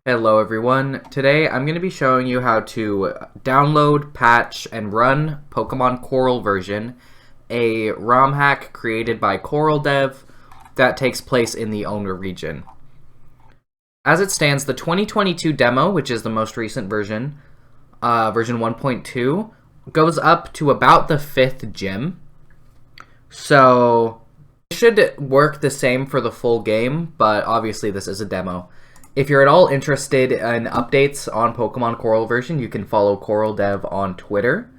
Hello everyone. Today I'm going to be showing you how to download, patch, and run Pokemon Coral version, a ROM hack created by coraldev that takes place in the owner region. As it stands, the 2022 demo, which is the most recent version, version 1.2, goes up to about the 5th gym. So it should work the same for the full game, but obviously this is a demo. If you're at all interested in updates on Pokemon Coral version, you can follow coraldev on Twitter,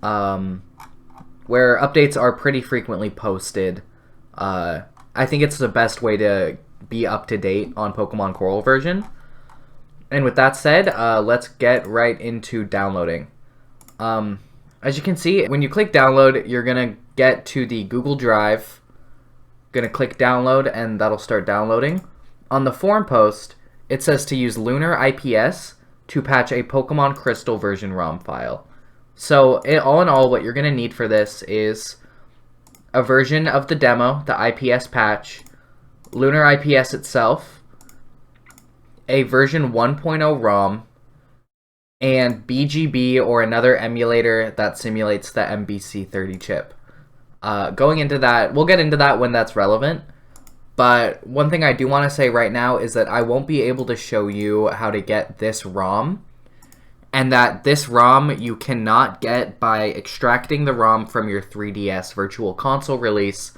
where updates are pretty frequently posted. I think it's the best way to be up to date on Pokemon Coral version. And with that said, let's get right into downloading. As you can see, when you click download, you're going to get to the Google Drive. Going to click download, and that'll start downloading. On the forum post, it says to use Lunar IPS to patch a Pokemon Crystal version ROM file. So, all in all, what you're going to need for this is a version of the demo, the IPS patch, Lunar IPS itself, a version 1.0 ROM, and BGB or another emulator that simulates the MBC30 chip. Going into that, we'll get into that when that's relevant. But one thing I do want to say right now is that I won't be able to show you how to get this ROM, and that this ROM you cannot get by extracting the ROM from your 3DS Virtual Console release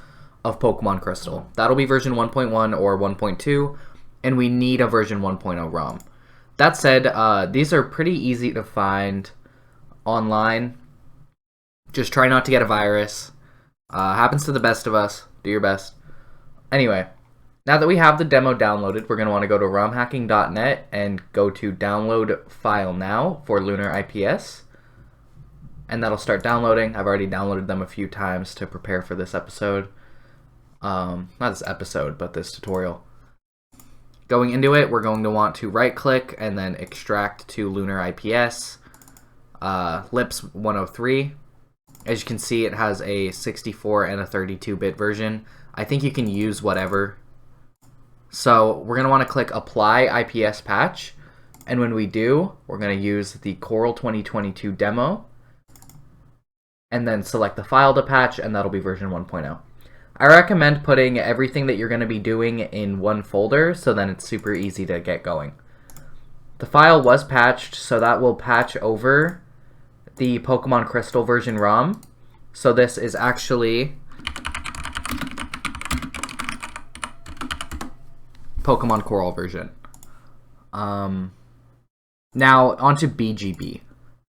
of Pokemon Crystal. That'll be version 1.1 or 1.2, and we need a version 1.0 ROM. That said, these are pretty easy to find online. Just try not to get a virus. Happens to the best of us. Do your best. Anyway, now that we have the demo downloaded, we're going to want to go to romhacking.net and go to download file now for Lunar IPS. And that'll start downloading. I've already downloaded them a few times to prepare for this episode. Not this episode, but this tutorial. Going into it, we're going to want to right click and then extract to Lunar IPS. Lips 103. As you can see, it has a 64 and a 32-bit version. I think you can use whatever. So we're going to want to click Apply IPS Patch. And when we do, we're going to use the Coral 2022 demo. And then select the file to patch, and that'll be version 1.0. I recommend putting everything that you're going to be doing in one folder, so then it's super easy to get going. The file was patched, so that will patch over the Pokemon Crystal version ROM. So this is actually Pokemon Coral version. Now onto BGB.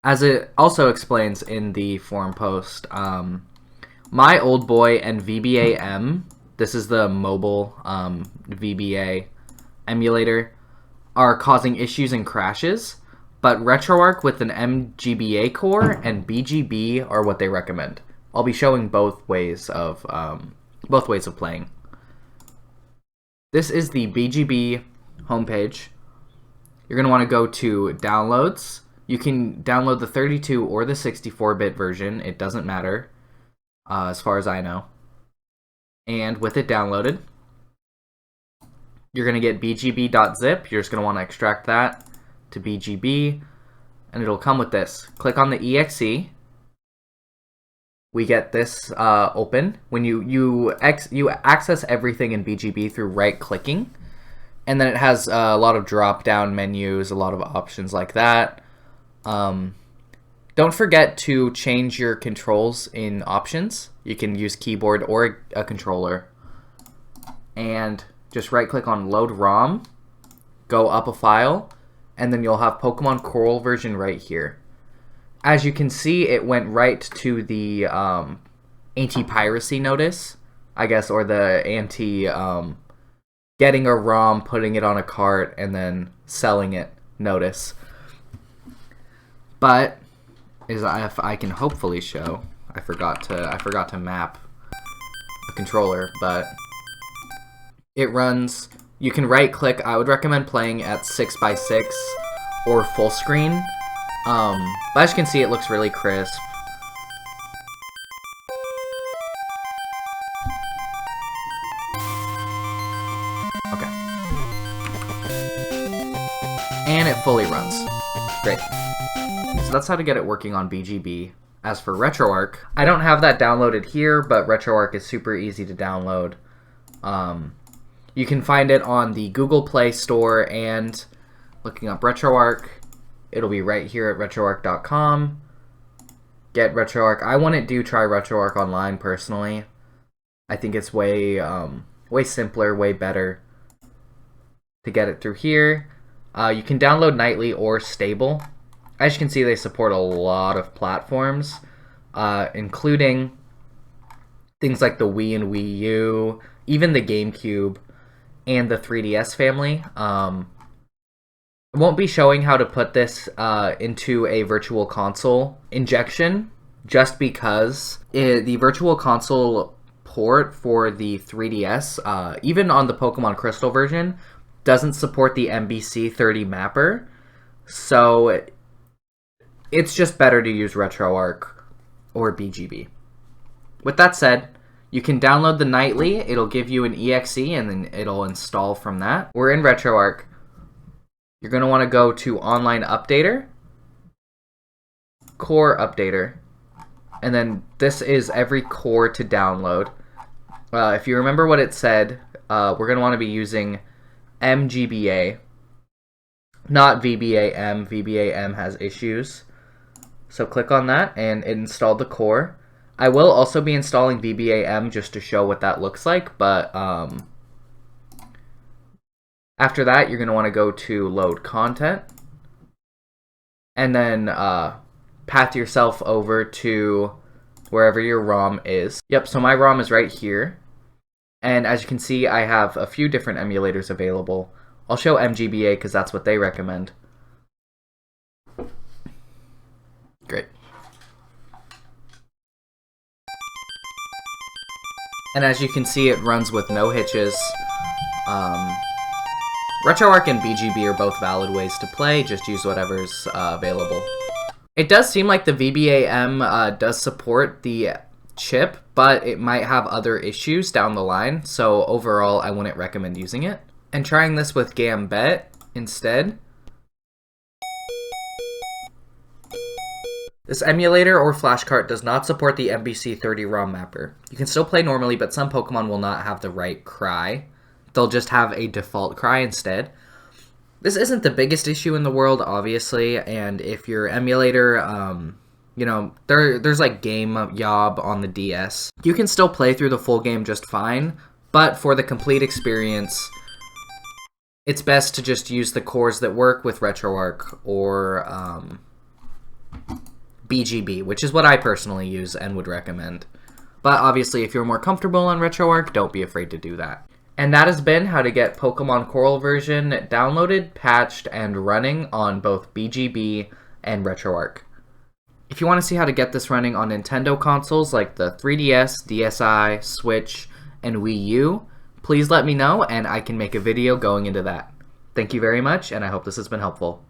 As it also explains in the forum post, my old boy and VBA-M, this is the mobile VBA emulator, are causing issues and crashes, but RetroArch with an MGBA core and BGB are what they recommend. I'll be showing both ways of playing. This is the BGB homepage. You're going to want to go to Downloads. You can download the 32 or the 64-bit version. It doesn't matter, as far as I know. And with it downloaded, you're going to get bgb.zip. You're just going to want to extract that to BGB, and it'll come with this. Click on the exe. We get this open. When you access everything in BGB through right-clicking, and then it has a lot of drop-down menus, a lot of options like that. Don't forget to change your controls in options. You can use keyboard or a controller. And just right-click on Load ROM, go up a file, and then you'll have Pokemon Coral version right here. As you can see, it went right to the anti-piracy notice, I guess, or the getting a ROM, putting it on a cart, and then selling it notice. But if I can hopefully show, I forgot to map a controller, but it runs. You can right click. I would recommend playing at 6x6 or full screen. But as you can see, it looks really crisp. Okay. and it fully runs. Great. So that's how to get it working on BGB. As for RetroArch, I don't have that downloaded here, but RetroArch is super easy to download. You can find it on the Google Play Store, and looking up RetroArch, it'll be right here at retroarch.com. Get RetroArch. I wouldn't try RetroArch online personally. I think it's way simpler, way better to get it through here. You can download nightly or stable. As you can see, they support a lot of platforms, including things like the Wii and Wii U, even the GameCube, and the 3DS family. I won't be showing how to put this into a virtual console injection, just because the virtual console port for the 3DS, even on the Pokemon Crystal version, doesn't support the MBC30 mapper. So it's just better to use RetroArch or BGB. With that said, you can download the nightly. It'll give you an exe and then it'll install from that. We're in RetroArch. You're going to want to go to Online Updater, Core Updater, and then this is every core to download. If you remember what it said, we're going to want to be using MGBA, not VBAM. VBAM has issues. So click on that and it installed the core. I will also be installing VBAM just to show what that looks like, but after that you're going to want to go to Load Content and then path yourself over to wherever your ROM is. Yep, so my ROM is right here. And as you can see, I have a few different emulators available. I'll show MGBA because that's what they recommend. Great. And as you can see, it runs with no hitches. RetroArch and BGB are both valid ways to play, just use whatever's available. It does seem like the VBAM does support the chip, but it might have other issues down the line, so overall I wouldn't recommend using it. And trying this with Gambit instead. This emulator or flashcart does not support the MBC30 ROM mapper. You can still play normally, but some Pokemon will not have the right cry. They'll just have a default cry instead. This isn't the biggest issue in the world, obviously, and if your emulator, you know, there's like Game Yob on the DS. You can still play through the full game just fine, but for the complete experience, it's best to just use the cores that work with RetroArch or BGB, which is what I personally use and would recommend. But obviously, if you're more comfortable on RetroArch, don't be afraid to do that. And that has been how to get Pokemon Coral version downloaded, patched, and running on both BGB and RetroArch. If you want to see how to get this running on Nintendo consoles like the 3DS, DSi, Switch, and Wii U, please let me know and I can make a video going into that. Thank you very much, and I hope this has been helpful.